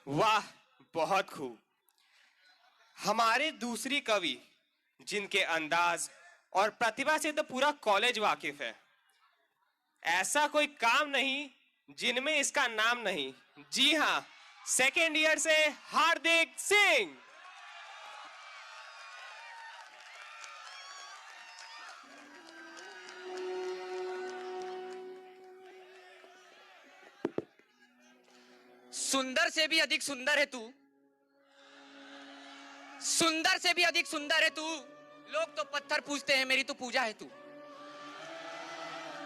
वाह, बहुत खूब। हमारे दूसरी कवि जिनके अंदाज और प्रतिभा से तो पूरा कॉलेज वाकिफ है। ऐसा कोई काम नहीं जिनमें इसका नाम नहीं। जी हां, सेकेंड ईयर से हार्दिक सिंह। सुंदर से भी अधिक सुंदर है तू, सुंदर से भी अधिक सुंदर है तू। लोग तो पत्थर पूजते हैं, मेरी तो पूजा है तू।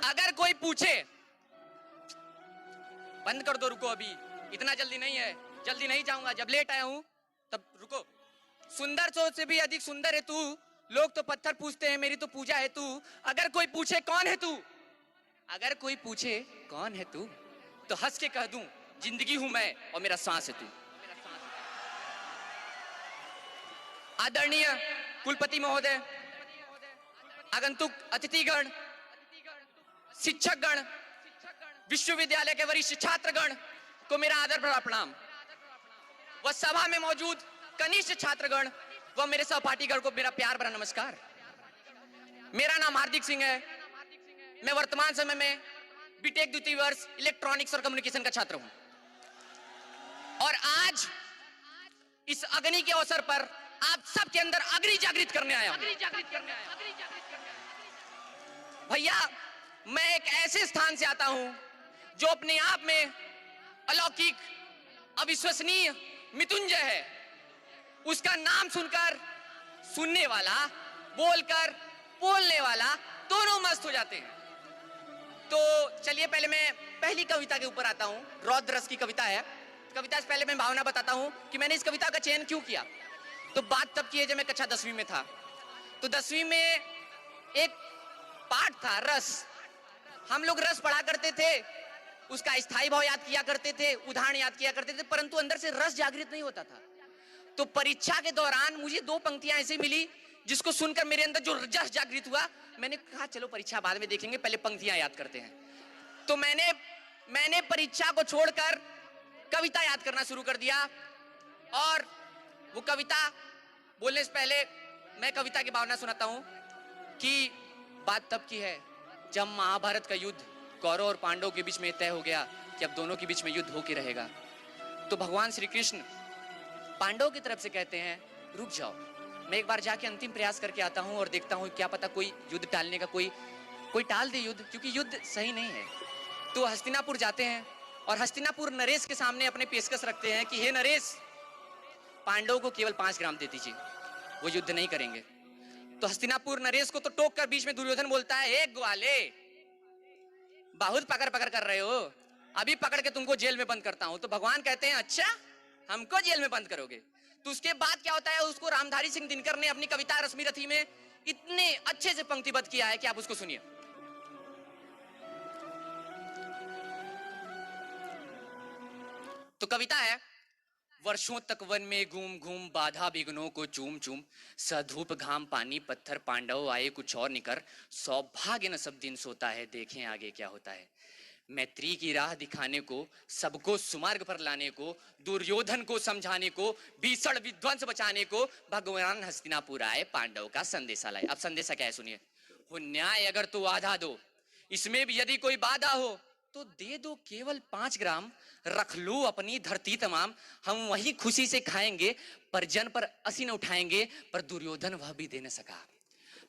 अगर कोई पूछे, बंद कर दो, रुको, अभी इतना जल्दी नहीं है, जल्दी नहीं जाऊंगा, जब लेट आया हूं तब रुको। सुंदर सोच से भी अधिक सुंदर है तू, लोग तो पत्थर पूजते हैं, मेरी तो पूजा है तू। अगर कोई पूछे कौन है तू, अगर कोई पूछे कौन है तू, तो हंस के कह दूं जिंदगी हूं मैं और मेरा सांस है तू। आदरणीय कुलपति महोदय, आगंतुक अतिथिगण, शिक्षकगण, विश्वविद्यालय के वरिष्ठ छात्रगण को मेरा आदर भरा प्रणाम। व सभा में मौजूद कनिष्ठ छात्रगण व मेरे सहपाठीगण को मेरा प्यार भरा नमस्कार। मेरा नाम हार्दिक सिंह है। मैं वर्तमान समय में बीटेक द्वितीय वर्ष इलेक्ट्रॉनिक्स और कम्युनिकेशन का छात्र हूं और आज इस अग्नि के अवसर पर आप सबके अंदर अग्नि जागृत करने आया हूं। भैया, मैं एक ऐसे स्थान से आता हूं जो अपने आप में अलौकिक, अविश्वसनीय, मृत्युंजय है। उसका नाम सुनकर सुनने वाला, बोलकर बोलने वाला दोनों मस्त हो जाते हैं। तो चलिए पहले मैं पहली कविता के ऊपर आता हूं। रौद्र रस की कविता है। कविता से पहले मैं भावना बताता हूं कि मैंने इस कविता का चयन क्यों किया। तो बात तब की है जब मैं कक्षा 10वीं में था। तो 10वीं में एक पाठ था रस। हम लोग रस पढ़ा करते थे, उसका स्थायी भाव याद किया करते थे, उदाहरण याद किया करते थे, परंतु अंदर से रस जागृत नहीं होता था। तो परीक्षा के दौरान मुझे दो पंक्तियां ऐसी मिली जिसको सुनकर मेरे अंदर जो रस जागृत हुआ। मैंने कहा चलो परीक्षा बाद में देखेंगे, पहले पंक्तियां याद करते हैं। तो मैंने परीक्षा को छोड़कर कविता याद करना शुरू कर दिया। और वो कविता बोलने से पहले मैं कविता की भावना सुनाता हूं कि बात तब की है जब महाभारत का युद्ध कौरव और पांडव के बीच में तय हो गया कि अब दोनों के बीच में युद्ध होके रहेगा। तो भगवान श्री कृष्ण पांडव की तरफ से कहते हैं रुक जाओ, मैं एक बार जाके अंतिम प्रयास करके आता हूं और देखता हूं क्या पता कोई युद्ध टालने का कोई टाल दे युद्ध, क्योंकि युद्ध सही नहीं है। तो हस्तिनापुर जाते हैं और हस्तिनापुर नरेश के सामने अपने पेशकश रखते हैं कि हे नरेश, पांडव को केवल 5 ग्राम दे दीजिए, वो युद्ध नहीं करेंगे। तो हस्तिनापुर नरेश को तो टोक कर बीच में दुर्योधन बोलता है, एक ग्वाले, बहुत पकड़ पकड़ कर रहे हो, अभी पकड़ के तुमको जेल में बंद करता हूं। तो भगवान कहते हैं अच्छा, हमको जेल में बंद करोगे। तो उसके बाद क्या होता है, उसको रामधारी सिंह दिनकर ने अपनी कविता रश्मि रथी में इतने अच्छे से पंक्तिबद्ध किया है कि आप उसको सुनिए। तो कविता है, वर्षों तक वन में घूम घूम बाधा विघ्नों को चूम चूम, सधूप घाम पानी पत्थर पांडव आए कुछ और निकर, सौभाग्य न सब दिन सोता है, देखें आगे क्या होता है। मैत्री की राह दिखाने को, सबको सुमार्ग पर लाने को, दुर्योधन को समझाने को, भीषण विध्वंस बचाने को भगवान हस्तिनापुर आए, पांडव का संदेशा लाए। अब संदेशा क्या है सुनिए। हो न्याय अगर तो आधा दो, इसमें भी यदि कोई बाधा हो तो दे दो केवल 5 ग्राम, रख लो अपनी धरती तमाम, हम वही खुशी से खाएंगे, पर जन पर असी न उठाएंगे। पर दुर्योधन वह भी दे न सका,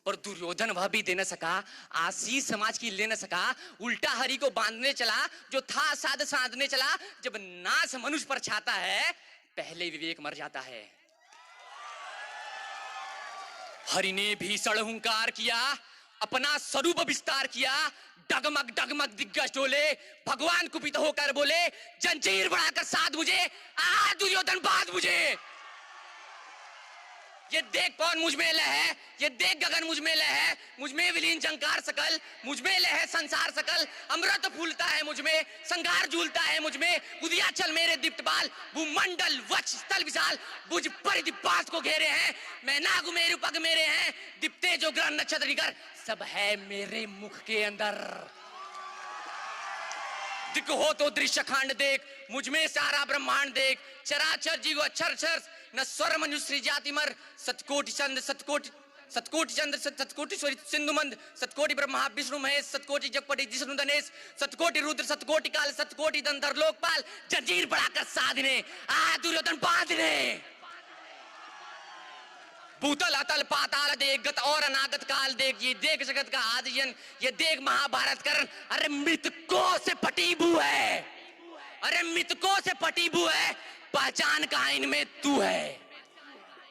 पर दुर्योधन वह भी दे न सका, आशीष समाज की ले न सका, उल्टा हरि को बांधने चला, जो था साध साधने चला। जब नाश मनुष्य पर छाता है, पहले विवेक मर जाता है। हरि ने भीषण हुंकार किया, अपना स्वरूप विस्तार किया, डगमग डगमग दिग्गज डोले, भगवान कुपित होकर बोले, जंजीर बढ़ाकर साध मुझे, दुर्योधन बांध मुझे। ये देख कौन मुझ में लय है, ये देख गगन मुझ में लय है, मुझ में विलीन झंकार सकल, मुझ में लय है संसार सकल, अमृत फूलता है मुझ में, संगार झूलता है मुझ में, उदयाचल मेरे दीप्त बाल, भूमंडल वक्ष स्थल विशाल, बुझ परिधि पास को घेरे हैं, मैं नाग मेरु पग मेरे हैं, दीप्ते जो ग्रह नक्षत्र निकर, सब है मेरे मुख के अंदर। दिख हो तो दृश्य खांड देख, मुझ में सारा ब्रह्मांड देख, चराचर जीव अक्षर अक्षर, न स्वर मनुष्य जाति मर, सतकोटि चंद्र सतकोटि सतकोटि चंद्र सतकोटि सिंधु मंद, सतकोटि ब्रह्मा विष्णु महेश, सतकोटि जगपति जिष्णु गणेश, सतकोटि रुद्र सतकोटि काल, सतकोटि धनधर लोकपाल, जंजीर बढ़ाकर साधने आ दुर्योधन बांधने। भूतल अतल पाताल देख, गत और अनागत काल देख, ये देख जगत का आदिजन, ये देख महाभारत करण। अरे मृतकों से पटीबू है, अरे मृतकों से पटीबू है, पहचान कहां इनमें तू है।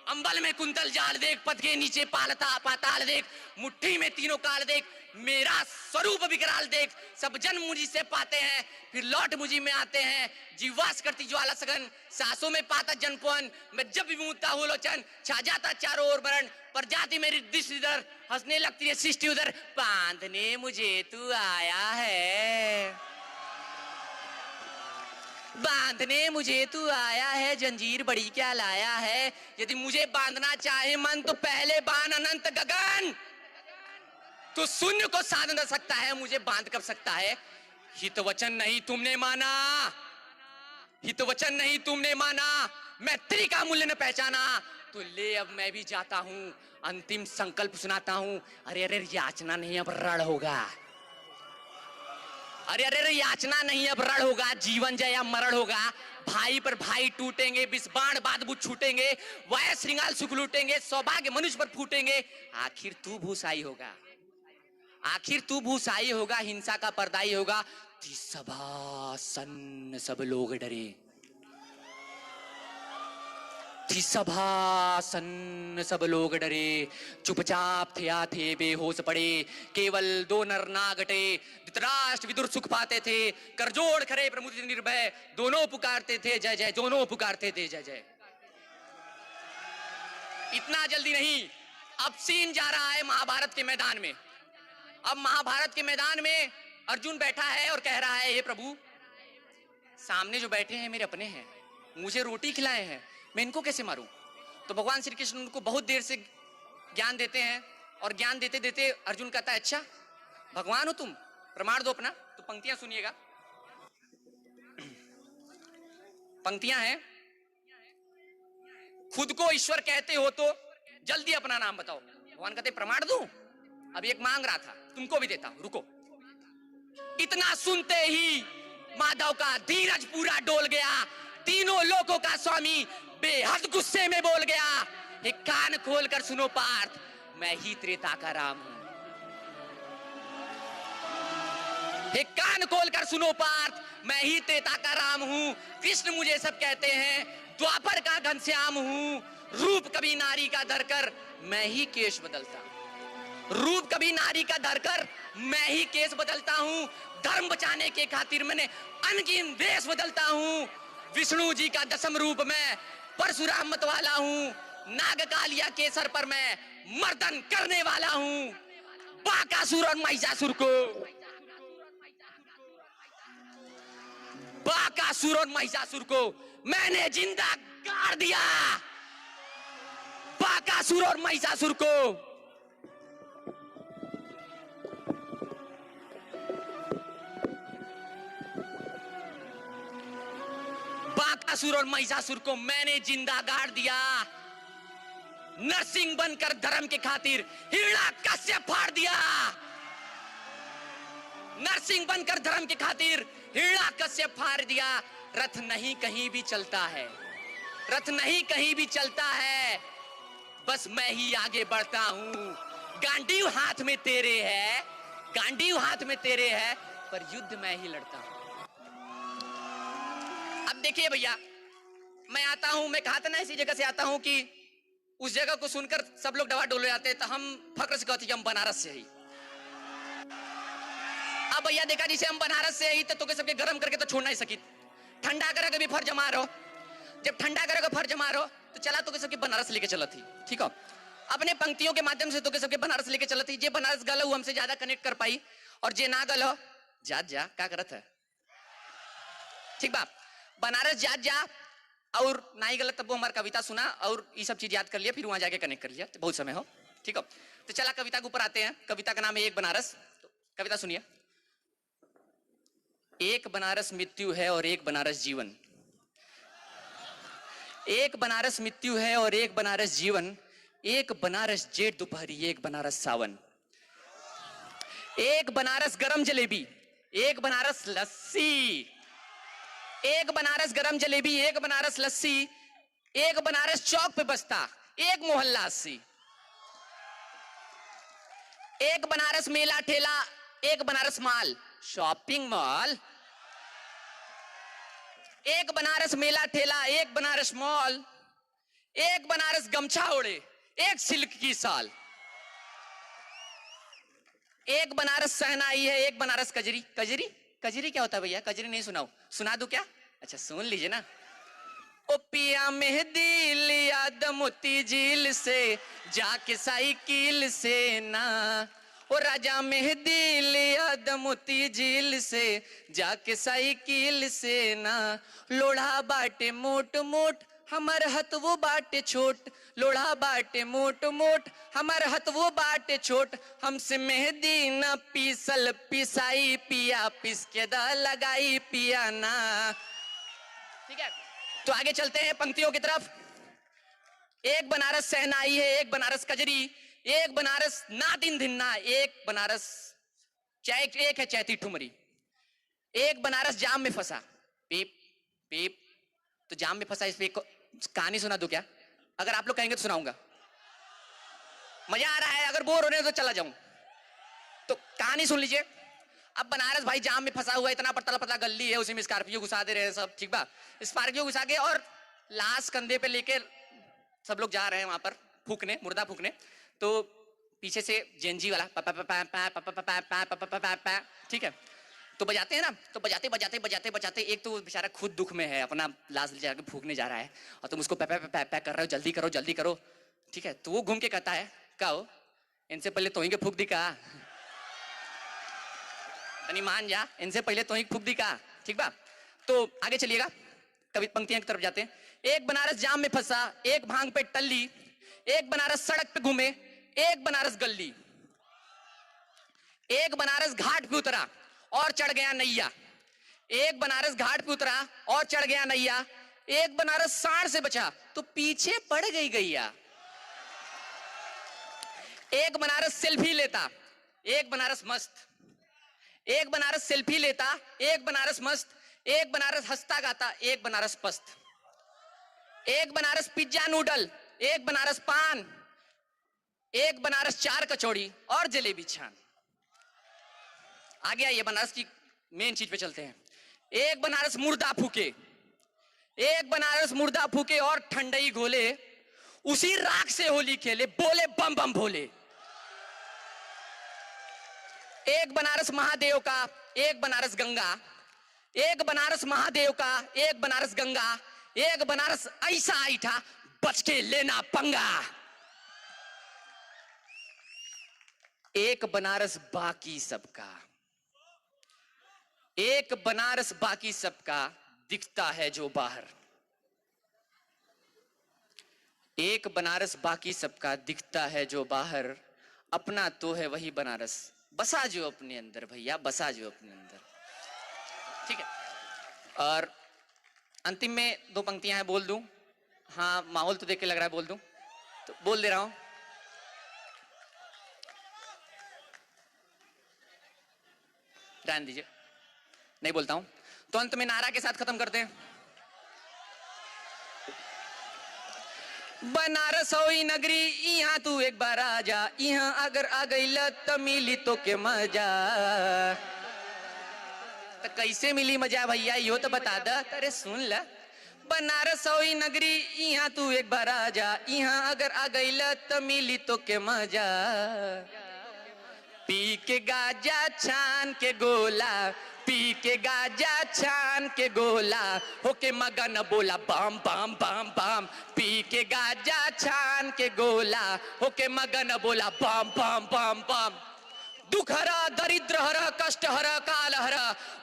अंबल में कुंतल जाल देख, पद के नीचे पालता पाताल देख, मुट्ठी में तीनों काल देख, मेरा स्वरूप विकराल देख। सब जन मुझी से पाते हैं, फिर लौट मुझी में आते हैं, जीवास करती ज्वाला सघन, सांसों में पाता जनपवन, मैं जब भी मुंहता हूँ लोचन, छा जाता चारों ओर मरण, पर जाती मेरी दृष्टि इधर, हंसने लगती है सृष्टि उधर, बांधने मुझे तू आया है, बांधने मुझे तू आया है, जंजीर बड़ी क्या लाया है। यदि मुझे बांधना चाहे मन तो पहले बांध अनंत गगन, तो शून्य को साध न सकता है, मुझे बांध कब सकता है। हित वचन नहीं तुमने माना, हित वचन नहीं तुमने माना, मैत्री का मूल्य न पहचाना, तो ले अब मैं भी जाता हूं, अंतिम संकल्प सुनाता हूं। अरे अरे याचना नहीं अब रण होगा, अरे अरे याचना नहीं अब रण होगा, जीवन जय या मरण होगा। भाई पर भाई टूटेंगे, विस्बाण बाद बुझ छूटेंगे, वाय श्रृंगाल सुख लूटेंगे, सौभाग्य मनुष्य पर फूटेंगे, आखिर तू भूसाई होगा, आखिर तू भूसाई होगा, हिंसा का पर्दाई होगा। सभा सन्न सब लोग डरे, थी सभा सन्न सब लोग डरे, चुपचाप थे बेहोश पड़े, केवल दो नर नागटे, धृतराष्ट्र विदुर सुख पाते थे, करजोड़ खरे प्रमुदित निर्भय, दोनों पुकारते थे जय जय, दोनों पुकारते थे जय जय। इतना जल्दी नहीं, अब सीन जा रहा है महाभारत के मैदान में। अब महाभारत के मैदान में अर्जुन बैठा है और कह रहा है, हे प्रभु, सामने जो बैठे हैं मेरे अपने हैं, मुझे रोटी खिलाए हैं, मैं इनको कैसे मारूं। तो भगवान श्री कृष्ण उनको बहुत देर से ज्ञान देते हैं, और ज्ञान देते देते अर्जुन कहता है, अच्छा भगवान हो तुम, प्रमाण दो अपना। तो पंक्तियां सुनिएगा, पंक्तियां हैं, खुद को ईश्वर कहते हो तो जल्दी अपना नाम बताओ। भगवान कहते प्रमाण दूं, अभी एक मांग रहा था, तुमको भी देता हूं, रुको। इतना सुनते ही माधव का धीरज पूरा डोल गया, तीनों लोकों का स्वामी बेहद गुस्से में बोल गया, एक कान खोलकर सुनो पार्थ, मैं ही त्रेता का राम हूं। एक कान खोलकर सुनो पार्थ, मैं ही त्रेता का राम हूं। कृष्ण मुझे सब कहते हैं, द्वापर का घनश्याम हूं। रूप कभी नारी का धरकर मैं ही केश बदलता हूं, रूप कभी नारी का धरकर मैं ही केस बदलता हूं। धर्म बचाने के खातिर मैंने अनगिन वेश बदलता हूं। विष्णु जी का दशम रूप मैं परशुराम मत वाला हूं। नागकालिया के सर पर मैं मर्दन करने वाला हूं। बाकासुर और महिषासुर को, बाकासुर और महिषासुर को मैंने जिंदा गाड़ दिया। बाकासुर और महिषासुर को बाकासुर और महिषासुर को मैंने जिंदा गाड़ दिया। नरसिंह बनकर धर्म के खातिर हिरण्याकश्यप फाड़ दिया। नरसिंह बनकर धर्म के खातिर हिरण्याकश्यप फाड़ दिया। रथ नहीं कहीं भी चलता है, रथ नहीं कहीं भी चलता है, बस मैं ही आगे बढ़ता हूं। गांडीव हाथ में तेरे है, गांडीव हाथ में तेरे है, पर युद्ध मैं ही लड़ता हूं। अब देखिए भैया, मैं आता हूं, मैं कहा था ना इसी जगह से आता हूं कि उस जगह को सुनकर सब लोग डवा डोले जाते हैं, तो हम फक्र से कहते हम बनारस से ही। अब भैया देखा, जिसे हम बनारस से ही तो के सबके गर्म करके तो छोड़ नहीं सकी। ठंडा करे कभी फर जमा रहो, जब ठंडा करे फर जमा रहो तो चला तो के सबके बनारस लेके चला थी। ठीक है, अपने पंक्तियों के माध्यम से तो के सबके बनारस लेके चला थी। जे बनारस गल हमसे ज्यादा कनेक्ट कर पाई, और जे ना गल जात जा क्या करत है। ठीक बा, बनारस जात जा, और नहीं गलत तब वो हमारी कविता सुना और ये सब चीज याद कर लिया, फिर वहां जाके कनेक्ट कर लिया, तो बहुत समय हो। ठीक है, तो चला कविता के ऊपर आते हैं। कविता का नाम है एक बनारस। तो कविता सुनिए। एक बनारस मृत्यु है और एक बनारस जीवन। एक बनारस मृत्यु है और एक बनारस जीवन। एक बनारस जेठ दोपहरी, एक बनारस सावन। एक बनारस गरम जलेबी, एक बनारस लस्सी। एक बनारस गरम जलेबी, एक बनारस लस्सी। एक बनारस चौक पे बसता, एक मोहल्ला 80। एक बनारस मेला ठेला, एक बनारस मॉल शॉपिंग मॉल। एक बनारस मेला ठेला, एक बनारस मॉल। एक बनारस गमछा ओढ़े, एक सिल्क की साल। एक बनारस सहनाई है, एक बनारस कजरी। कजरी कजरी क्या होता है भैया? कजरी नहीं सुनाओ, सुना दूं क्या? अच्छा सुन लीजिए ना। ओ पिया मेहदी लिया मोती झील से, जाके साइकिल से ना। ओ राजा मेहदी लिया मोती झील से, जाके साइकिल से ना। लोढ़ा बाटे मोट मोट, हमर हथवो बाटे छोट। लोढ़ा बाटे मोट मोट, हमर हथवो बाटे छोट। हमसे मेहदी न पीसल पिसाई पिया, पिस के द लगाई पिया ना। ठीक है, तो आगे चलते हैं पंक्तियों की तरफ। एक बनारस सहनाई है, एक बनारस कजरी। एक बनारस ना दिन धिन्ना, एक बनारस एक है चैती ठुमरी। एक बनारस जाम में फंसा, पीप पीप। तो जाम में फंसा, इस पे कहानी सुना दो क्या? अगर आप लोग कहेंगे तो सुनाऊंगा। मजा आ रहा है? अगर बोर हो रहे हैं तो चला जाऊं। तो कहानी सुन लीजिए। अब बनारस भाई जाम में फंसा हुआ है, इतना पतला पतला गली है, उसी में स्कॉर्पियो घुसा दे रहे हैं सब, ठीक बा। स्कॉर्पियो घुसा के और लाश कंधे पे लेके सब लोग जा रहे हैं वहां पर फूकने, मुर्दा फूकने। तो पीछे से जेनजी वाला ठीक है, तो बजाते हैं ना। तो बजाते बजाते बजाते बजाते एक तो बेचारा खुद दुख में है, अपना लाश ले जाकर फूकने जा रहा है, और तुम उसको पैप कर रहे हो, जल्दी करो जल्दी करो। ठीक है, तो वो घूम के कहता है, कहो इनसे पहले तो ही के फूक दी का, तनी मान जा, इनसे पहले तो ही फूक दी का। ठीक बा, तो आगे चलिएगा, कवि पंक्तियां की तरफ जाते हैं। एक बनारस जाम में फंसा, एक भांग पे टल्ली। एक बनारस सड़क पे घूमे, एक बनारस गली। एक बनारस घाट पे उतरा और चढ़ गया नैया। एक बनारस घाट पे उतरा और चढ़ गया नैया। एक बनारस सांड से बचा तो पीछे पड़ गई गैया। एक बनारस सेल्फी लेता, एक बनारस मस्त। एक बनारस सेल्फी लेता, एक बनारस मस्त। एक बनारस हंसता गाता, एक बनारस पस्त। एक बनारस पिज्जा नूडल, एक बनारस पान। एक बनारस चार कचौड़ी और जलेबी छान। आगे आइए, बनारस की मेन चीज पे चलते हैं। एक बनारस मुर्दा फूके, एक बनारस मुर्दा फूके और ठंडई घोले। उसी राख से होली खेले, बोले बम बम भोले। एक बनारस महादेव का, एक बनारस गंगा। एक बनारस महादेव का, एक बनारस गंगा। एक बनारस ऐसा ऐठा, बच के लेना पंगा। एक बनारस बाकी सबका, एक बनारस बाकी सबका, दिखता है जो बाहर। एक बनारस बाकी सबका, दिखता है जो बाहर। अपना तो है वही बनारस, बसा जो अपने अंदर भैया, बसा जो अपने अंदर। ठीक है, और अंतिम में दो पंक्तियां हैं, बोल दूं? हाँ, माहौल तो देख के लग रहा है बोल दूं, तो बोल दे रहा हूं। रहने दीजिए, नहीं बोलता हूं। तो अंत में नारा के साथ खत्म करते हैं। बनारस होई नगरी, यहाँ तू एक बार आ जा। यहाँ अगर आ गई तो मिली तो के मजा। तो कैसे मिली मजा भैया, यो तो बता द। अरे सुन ल, बनारस होई नगरी, यहाँ तू एक बार आ जा। यहाँ अगर आ गई तो मिली तो के मजा। पी के गाजा छान के गोला, पी के गाजा छान के गोला, होके मगन बोला बम बम बम बम। पी के गाजा छान के गोला, होके मगन बोला बम बम बम बम। दुख हर, दरिद्र हर, कष्ट हर, काल हर।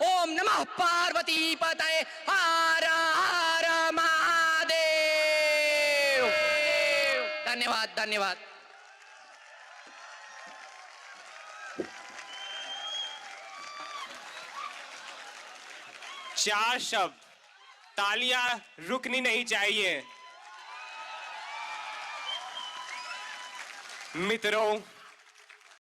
ओम नमः पार्वती पतये, हर हर महादेव। धन्यवाद धन्यवाद। 4 शब्द, तालियां रुकनी नहीं चाहिए। मित्रों,